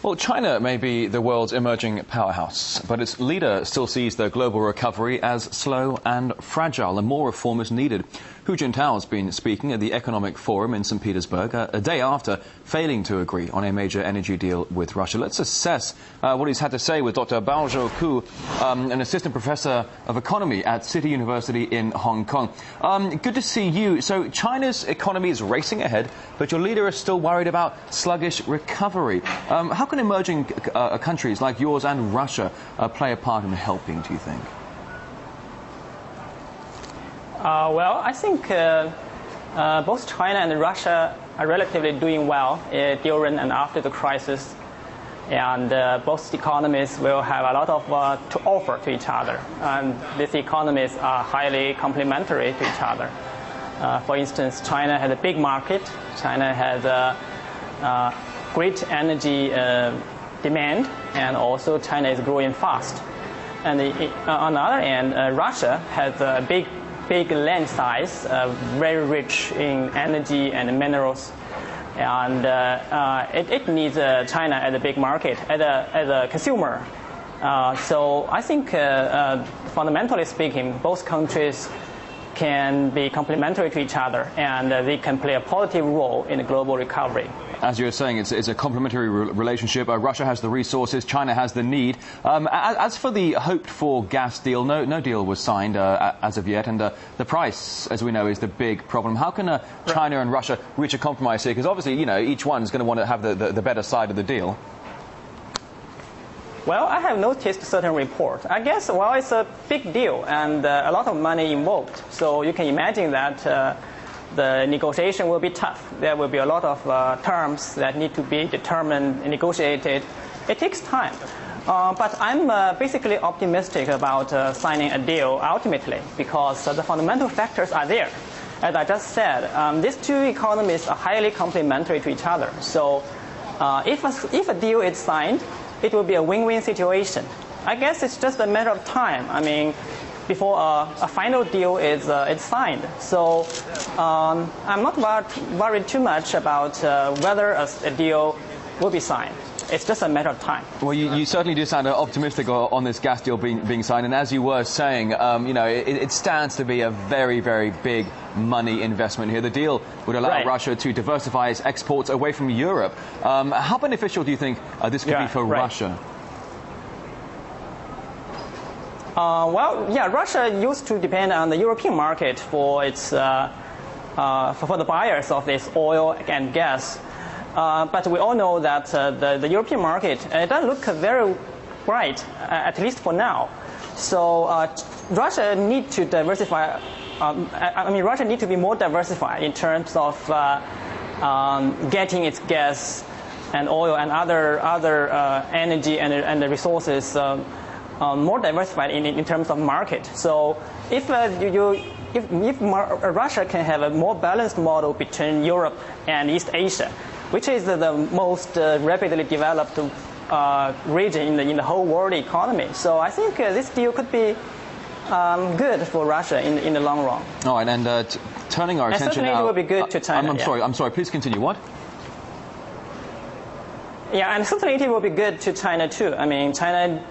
Well, China may be the world's emerging powerhouse, but its leader still sees the global recovery as slow and fragile, and more reform is needed. Hu Jintao has been speaking at the Economic Forum in St. Petersburg a day after failing to agree on a major energy deal with Russia. Let's assess what he's had to say with Dr. Baozhi Qu, an assistant professor of economy at City University in Hong Kong. Good to see you. So China's economy is racing ahead, but your leader is still worried about sluggish recovery. How can emerging countries like yours and Russia play a part in helping, do you think? Well, I think both China and Russia are relatively doing well during and after the crisis. And both economies will have a lot of to offer to each other. And these economies are highly complementary to each other. For instance, China has a big market. China has a great energy demand, and also China is growing fast. And on the other hand, Russia has a big land size, very rich in energy and minerals, and it needs China as a big market, as a consumer. So I think, fundamentally speaking, both countries can be complementary to each other, and they can play a positive role in the global recovery. As you were saying, it's a complementary relationship. Russia has the resources, China has the need. As for the hoped-for gas deal, no deal was signed as of yet, and the price, as we know, is the big problem. How can China and Russia reach a compromise here? Because obviously, you know, each one's going to want to have the better side of the deal. Well, I have noticed certain reports. I guess, well, it's a big deal and a lot of money involved. So you can imagine that the negotiation will be tough. There will be a lot of terms that need to be determined and negotiated. It takes time. But I'm basically optimistic about signing a deal ultimately, because the fundamental factors are there. As I just said, these two economies are highly complementary to each other. So if a deal is signed, it will be a win-win situation. I guess it's just a matter of time. I mean, before a final deal is signed. So I'm not worried too much about whether a deal will be signed. It's just a matter of time. Well, you certainly do sound optimistic on this gas deal being signed. And as you were saying, you know, it stands to be a very, very big money investment here. The deal would allow Russia to diversify its exports away from Europe. How beneficial do you think this could be for Russia? Well, yeah, Russia used to depend on the European market for its for the buyers of this oil and gas. But we all know that the European market it doesn't look very bright, at least for now. So Russia needs to diversify. I mean, Russia needs to be more diversified in terms of getting its gas and oil and other energy and the resources more diversified in terms of market. So if Russia can have a more balanced model between Europe and East Asia, which is the most rapidly developed region in the whole world economy. So I think this deal could be good for Russia in the long run. All right, and turning our attention certainly now... it will be good to China. I'm sorry, please continue. What? Yeah, and certainly it will be good to China too. I mean, China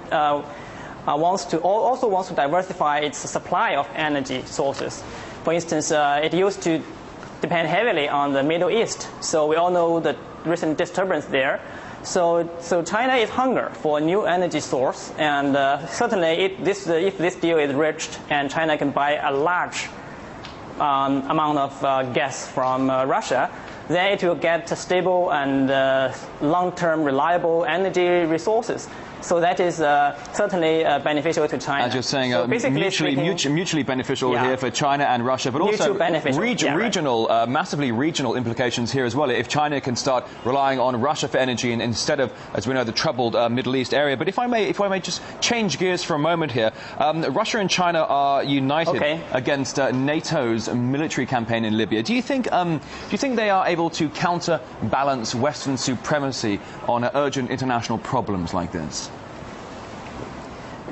also wants to diversify its supply of energy sources. For instance, it used to depend heavily on the Middle East. So we all know the recent disturbance there. So China is hungry for a new energy source, and certainly if this deal is reached and China can buy a large amount of gas from Russia, then it will get stable and long-term reliable energy resources. So that is certainly beneficial to China. As you're saying, so mutually beneficial here for China and Russia, but also regional, massively regional implications here as well. If China can start relying on Russia for energy instead of, as we know, the troubled Middle East area. But if I may just change gears for a moment here, Russia and China are united against NATO's military campaign in Libya. Do you think they are able to counterbalance Western supremacy on urgent international problems like this?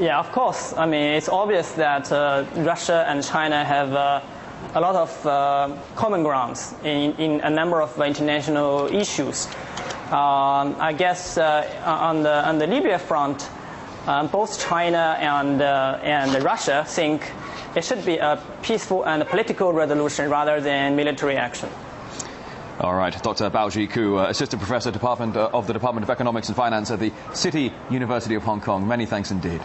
Yeah, of course. I mean, it's obvious that Russia and China have a lot of common grounds in a number of international issues. I guess on the Libya front, both China and Russia think it should be a peaceful and political resolution rather than military action. All right, Dr. Baozhi Qu, Assistant Professor of the Department of Economics and Finance at the City University of Hong Kong. Many thanks indeed.